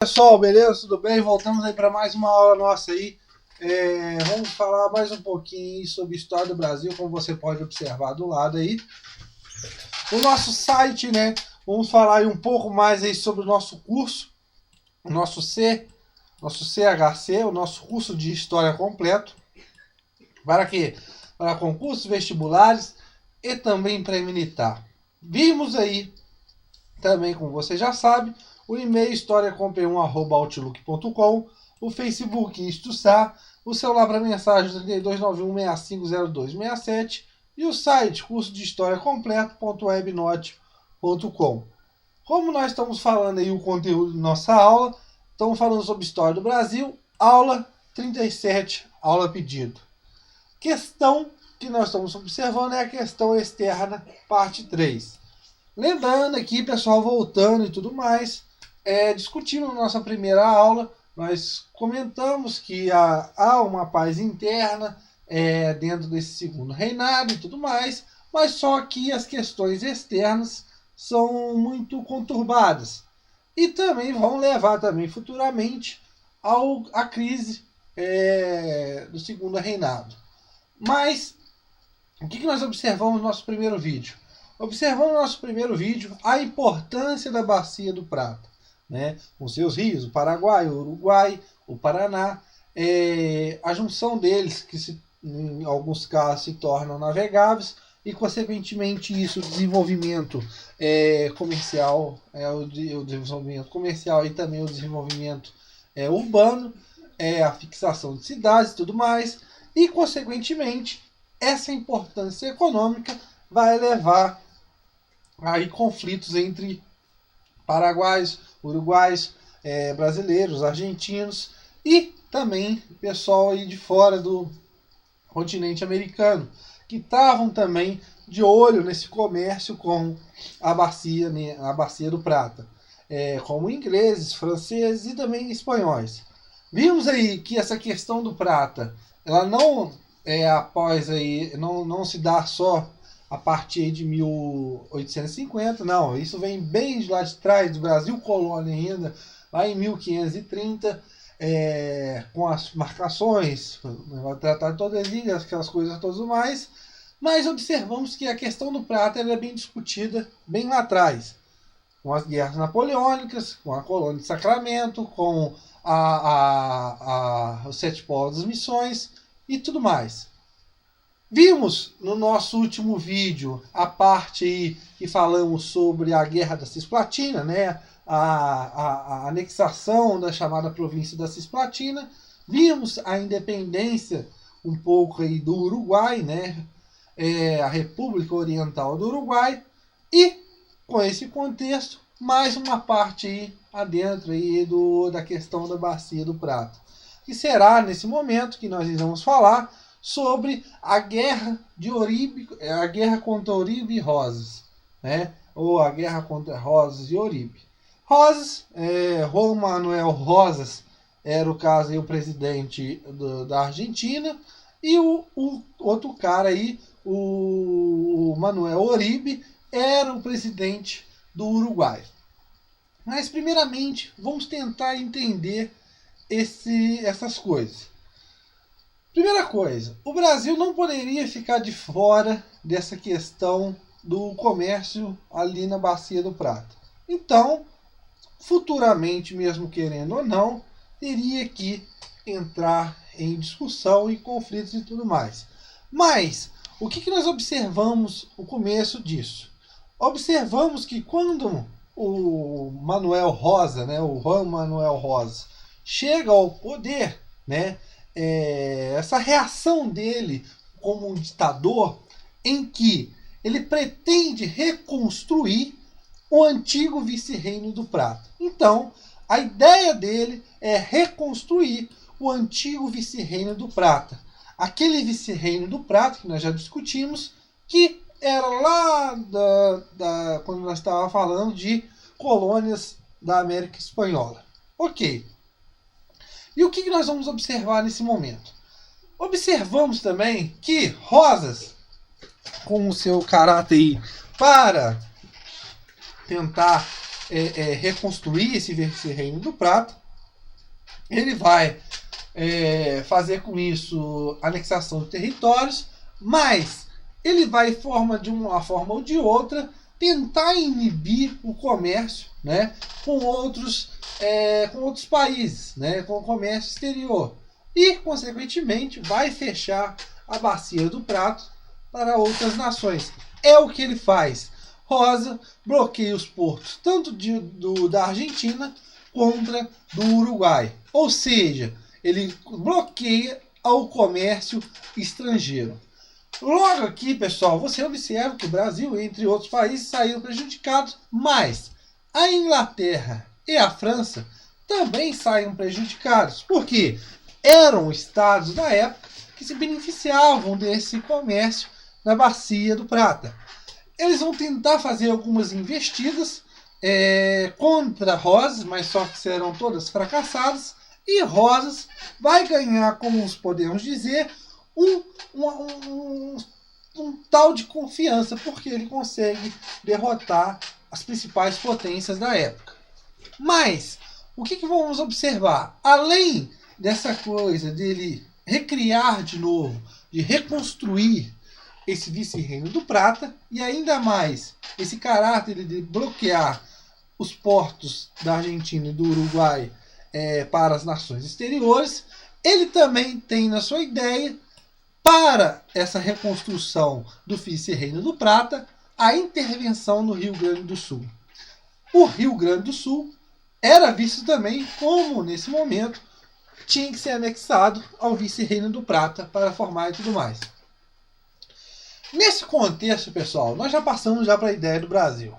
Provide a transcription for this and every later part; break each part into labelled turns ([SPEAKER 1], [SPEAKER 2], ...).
[SPEAKER 1] Pessoal, beleza? Tudo bem? Voltamos aí para mais uma aula nossa aí. Vamos falar mais um pouquinho sobre história do Brasil, como você pode observar do lado aí. O nosso site, né? Vamos falar aí um pouco mais aí sobre o nosso curso, o nosso CHC, o nosso curso de História completo. Para quê? Para concursos vestibulares e também pré-militar. Vimos aí, também como você já sabe, o e-mail historiacomp1@outlook.com, o Facebook Instruçar, o celular para mensagem 3291650267 e o site curso de história completo.webnote.com. Como nós estamos falando aí o conteúdo da nossa aula, estamos falando sobre história do Brasil, aula 37, aula pedido. Questão que nós estamos observando é a questão externa, parte 3. Lembrando aqui, pessoal, voltando e tudo mais, discutindo na nossa primeira aula, nós comentamos que há uma paz interna dentro desse segundo reinado e tudo mais, mas só que as questões externas são muito conturbadas e também vão levar também futuramente à crise do segundo reinado. Mas o que nós observamos no nosso primeiro vídeo? Observamos no nosso primeiro vídeo a importância da Bacia do Prata, né? Com seus rios, o Paraguai, o Uruguai, o Paraná, a junção deles, que em alguns casos se tornam navegáveis, e consequentemente isso, o desenvolvimento comercial, o desenvolvimento comercial e também o desenvolvimento urbano, a fixação de cidades e tudo mais, e consequentemente essa importância econômica vai levar aí conflitos entre paraguaios, uruguaios, brasileiros, argentinos e também pessoal aí de fora do continente americano, que estavam também de olho nesse comércio com a bacia do Prata, como ingleses, franceses e também espanhóis. Vimos aí que essa questão do Prata, ela não após aí, não se dá só a partir de 1850, não, isso vem bem de lá de trás, do Brasil colônia ainda, lá em 1530, com as marcações, o Tratado de Tordesilhas, aquelas coisas todas mais, mas observamos que a questão do Prata é bem discutida bem lá atrás, com as guerras napoleônicas, com a colônia de Sacramento, com os Sete Povos das Missões e tudo mais. Vimos no nosso último vídeo a parte aí que falamos sobre a Guerra da Cisplatina, né? A anexação da chamada província da Cisplatina. Vimos a independência um pouco aí do Uruguai, né? A República Oriental do Uruguai. E com esse contexto, mais uma parte aí adentro aí da questão da Bacia do Prata. E será nesse momento que nós vamos falar sobre a guerra de Oribe, a guerra contra Oribe e Rosas, né? Ou a guerra contra Rosas e Oribe. Rosas, Juan Manuel Rosas era o caso aí, o presidente da Argentina, e o outro cara aí, o Manuel Oribe, era o presidente do Uruguai. Mas primeiramente vamos tentar entender essas coisas. Primeira coisa, o Brasil não poderia ficar de fora dessa questão do comércio ali na Bacia do Prata. Então, futuramente, mesmo querendo ou não, teria que entrar em discussão e conflitos e tudo mais. Mas, o que nós observamos no começo disso? Observamos que quando o Manuel Rosa, né, o Juan Manuel Rosa, chega ao poder, né, essa reação dele como um ditador em que ele pretende reconstruir o antigo vice-reino do Prata. Então, a ideia dele é reconstruir o antigo vice-reino do Prata. Aquele vice-reino do Prata, que nós já discutimos, que era lá quando nós estávamos falando de colônias da América Espanhola. Ok. E o que nós vamos observar nesse momento? Observamos também que Rosas, com o seu caráter para tentar reconstruir esse vice-reino do Prata. Ele vai fazer com isso anexação de territórios, mas ele vai de uma forma ou de outra tentar inibir o comércio, né, com outros países, né, com o comércio exterior, e consequentemente vai fechar a bacia do Prata para outras nações. É o que ele faz. Rosa bloqueia os portos tanto da Argentina contra do Uruguai, ou seja, ele bloqueia o comércio estrangeiro. Logo aqui, pessoal, você observa que o Brasil, entre outros países, saíram prejudicados, mas a Inglaterra e a França também saíram prejudicados, porque eram estados da época que se beneficiavam desse comércio na bacia do Prata. Eles vão tentar fazer algumas investidas contra Rosas, mas só que serão todas fracassadas, e Rosas vai ganhar, como podemos dizer, um tal de confiança, porque ele consegue derrotar as principais potências da época. Mas, o que vamos observar? Além dessa coisa dele recriar de novo, de reconstruir esse vice-reino do Prata, e ainda mais esse caráter de bloquear os portos da Argentina e do Uruguai para as nações exteriores, ele também tem na sua ideia, para essa reconstrução do vice-reino do Prata, a intervenção no Rio Grande do Sul. O Rio Grande do Sul era visto também como, nesse momento, tinha que ser anexado ao vice-reino do Prata para formar e tudo mais. Nesse contexto, pessoal, nós já passamos para a ideia do Brasil.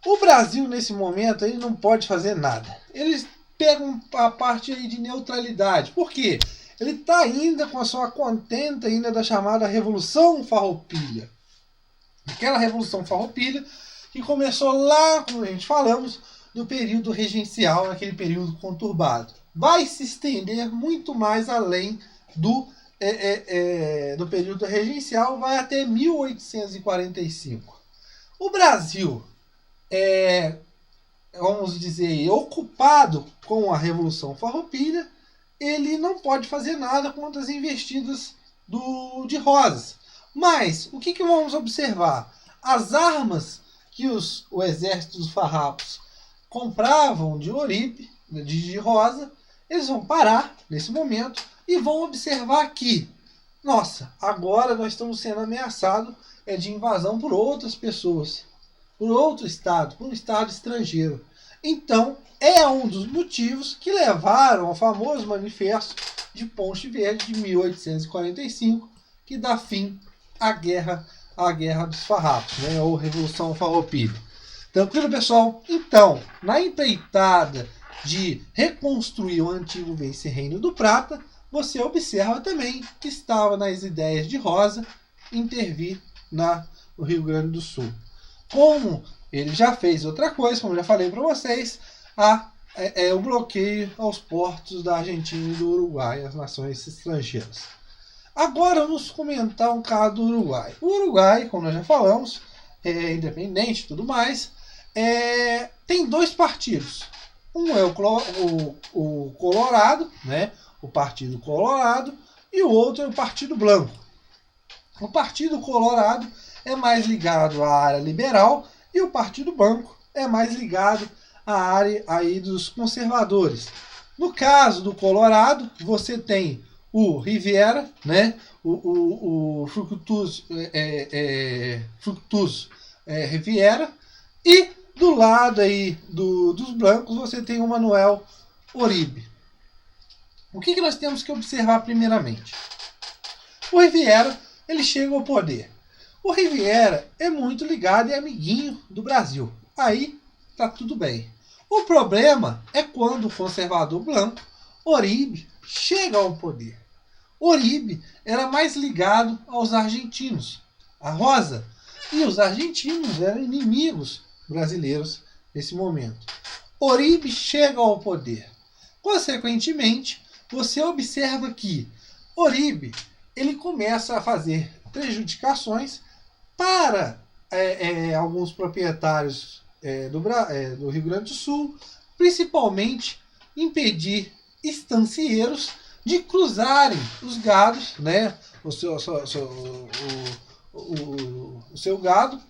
[SPEAKER 1] O Brasil, nesse momento, ele não pode fazer nada. Eles pegam a parte aí de neutralidade. Por quê? Ele está ainda com a sua contenta ainda da chamada Revolução Farroupilha. Aquela Revolução Farroupilha que começou lá, como a gente falamos, no período regencial, naquele período conturbado. Vai se estender muito mais além do período regencial, vai até 1845. O Brasil vamos dizer, ocupado com a Revolução Farroupilha, ele não pode fazer nada contra as investidas de Rosas. Mas, o que vamos observar? As armas que o exército dos farrapos compravam de Oribe, de Rosa, eles vão parar nesse momento e vão observar que, nossa, agora nós estamos sendo ameaçados de invasão por outras pessoas, por outro estado, por um estado estrangeiro. Então, é um dos motivos que levaram ao famoso Manifesto de Ponte Verde de 1845, que dá fim à Guerra dos Farrapos, né, ou Revolução Farroupilha. Tranquilo, pessoal? Então, na empreitada de reconstruir o antigo vice-reino do Prata, você observa também que estava nas ideias de Rosa intervir no Rio Grande do Sul. Como ele já fez outra coisa, como eu já falei para vocês, o bloqueio aos portos da Argentina e do Uruguai, as nações estrangeiras. Agora vamos comentar um caso do Uruguai. O Uruguai, como nós já falamos, é independente e tudo mais, tem dois partidos. Um é o Colorado, né, o Partido Colorado, e o outro é o Partido Branco. O Partido Colorado é mais ligado à área liberal e o Partido Branco é mais ligado à área aí dos conservadores. No caso do Colorado, você tem o Rivera, né, o Fructuoso Rivera, e do lado aí dos brancos você tem o Manuel Oribe. O que nós temos que observar primeiramente? O Rivera, ele chega ao poder. O Rivera é muito ligado e amiguinho do Brasil. Aí tá tudo bem. O problema é quando o conservador branco, Oribe, chega ao poder. Oribe era mais ligado aos argentinos, a Rosa, e os argentinos eram inimigos brasileiros nesse momento. Oribe chega ao poder. Consequentemente, você observa que Oribe ele começa a fazer prejudicações para alguns proprietários do Rio Grande do Sul, principalmente impedir estancieiros de cruzarem os gados, né, o seu gado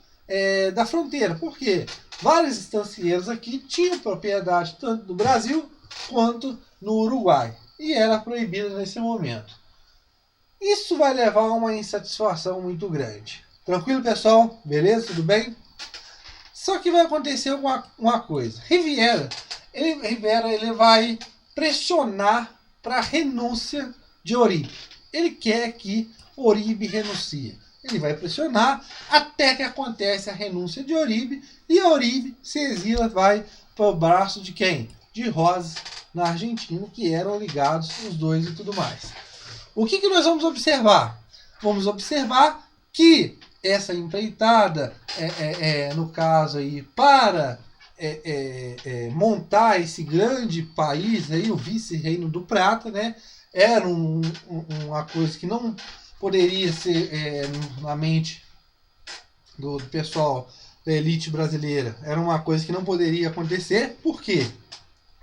[SPEAKER 1] da fronteira. Por quê? Vários estancieiros aqui tinham propriedade tanto no Brasil quanto no Uruguai e era proibido nesse momento. Isso vai levar a uma insatisfação muito grande. Tranquilo, pessoal? Beleza? Tudo bem? Só que vai acontecer uma coisa. Rivera ele vai pressionar para a renúncia de Oribe. Ele quer que Oribe renuncie. Ele vai pressionar até que acontece a renúncia de Oribe e a Oribe se exila, vai para o braço de quem? De Rosas, na Argentina, que eram ligados os dois e tudo mais. O que nós vamos observar? Vamos observar que essa empreitada, no caso aí, para montar esse grande país, aí, o vice-reino do Prata, né, era uma coisa que não poderia ser na mente do pessoal da elite brasileira, era uma coisa que não poderia acontecer, porque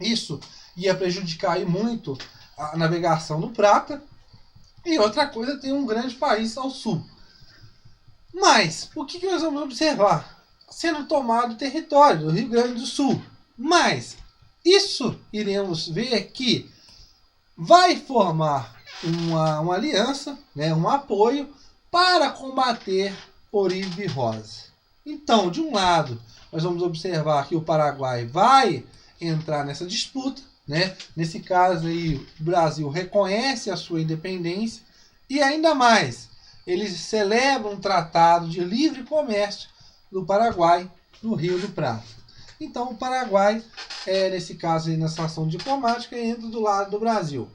[SPEAKER 1] isso ia prejudicar aí muito a navegação no Prata, e outra coisa, tem um grande país ao sul. Mas, o que nós vamos observar? Sendo tomado o território do Rio Grande do Sul. Mas, isso iremos ver que vai formar uma aliança, né, um apoio para combater Oribe Rosa. Então, de um lado, nós vamos observar que o Paraguai vai entrar nessa disputa, né? Nesse caso aí, o Brasil reconhece a sua independência e ainda mais, eles celebram um tratado de livre comércio do Paraguai no Rio do Prata. Então o Paraguai, nesse caso aí, na situação diplomática, entra do lado do Brasil.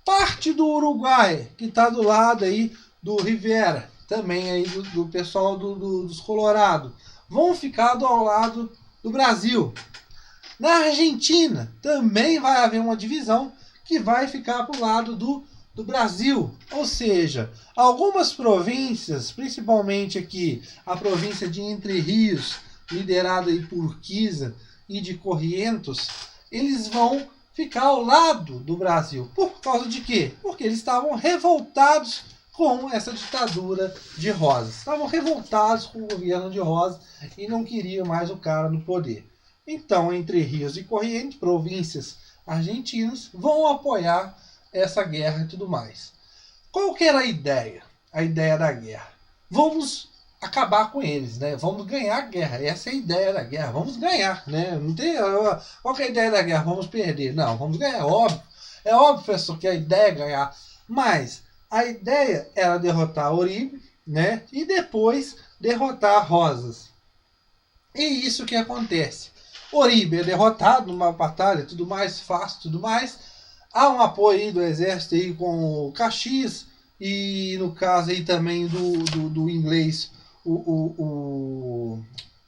[SPEAKER 1] Parte do Uruguai, que está do lado aí do Rivera, também aí do pessoal dos Colorado, vão ficar ao lado do Brasil. Na Argentina também vai haver uma divisão que vai ficar para o lado do Brasil. Ou seja, algumas províncias, principalmente aqui a província de Entre Rios, liderada aí por Urquiza e de Corrientos, eles vão ficar ao lado do Brasil. Por causa de quê? Porque eles estavam revoltados com essa ditadura de Rosas. Estavam revoltados com o governo de Rosas e não queriam mais o cara no poder. Então, Entre Rios e Corrientes, províncias argentinas, vão apoiar essa guerra e tudo mais. Qual que era a ideia? A ideia da guerra. Vamos acabar com eles, né? Vamos ganhar a guerra. Essa é a ideia da guerra. Vamos ganhar, né? Não tem... Qual que é a ideia da guerra? Vamos perder. Não, vamos ganhar. É óbvio, professor, que a ideia é ganhar. Mas a ideia era derrotar Oribe, né? E depois derrotar Rosas. E isso que acontece. Oribe é derrotado numa batalha, tudo mais, fácil, tudo mais. Há um apoio aí do exército aí com o Caxias e no caso aí também do inglês, como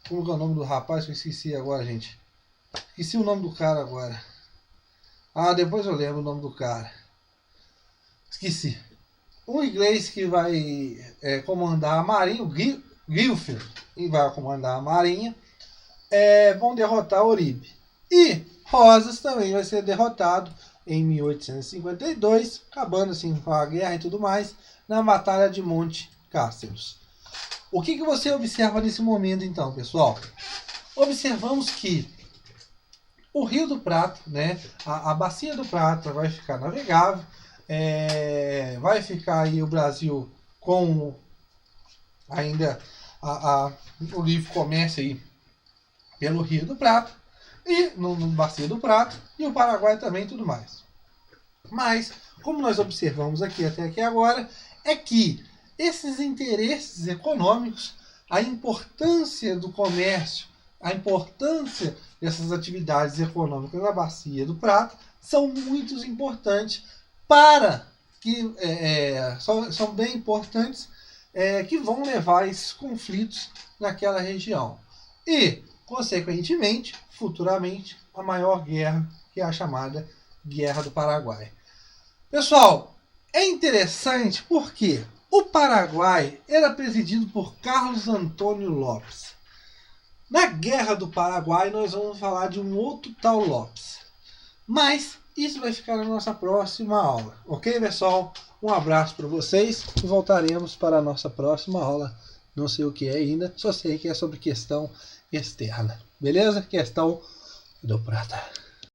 [SPEAKER 1] que é o nome do rapaz que eu esqueci agora, gente? Esqueci o nome do cara agora. Ah, depois eu lembro o nome do cara. Esqueci. Um inglês que vai comandar a marinha, o Guilford, e vai comandar a marinha. Vão derrotar Oribe. E Rosas também vai ser derrotado em 1852, acabando assim com a guerra e tudo mais, na Batalha de Monte Cáceres. O que você observa nesse momento então, pessoal? Observamos que o Rio do Prata, né, a bacia do Prata vai ficar navegável, vai ficar aí o Brasil com ainda o livre comércio aí pelo Rio do Prata e no Bacia do Prata e o Paraguai também, tudo mais. Mas, como nós observamos aqui até aqui agora, é que esses interesses econômicos, a importância do comércio, a importância dessas atividades econômicas na Bacia do Prata são muito importantes para que são bem importantes que vão levar a esses conflitos naquela região. E consequentemente, futuramente, a maior guerra, que é a chamada Guerra do Paraguai. Pessoal, é interessante porque o Paraguai era presidido por Carlos Antônio Lopes. Na Guerra do Paraguai nós vamos falar de um outro tal Lopes. Mas isso vai ficar na nossa próxima aula. Ok, pessoal? Um abraço para vocês e voltaremos para a nossa próxima aula. Não sei o que é ainda, só sei que é sobre questão externa. Beleza? Questão do prata.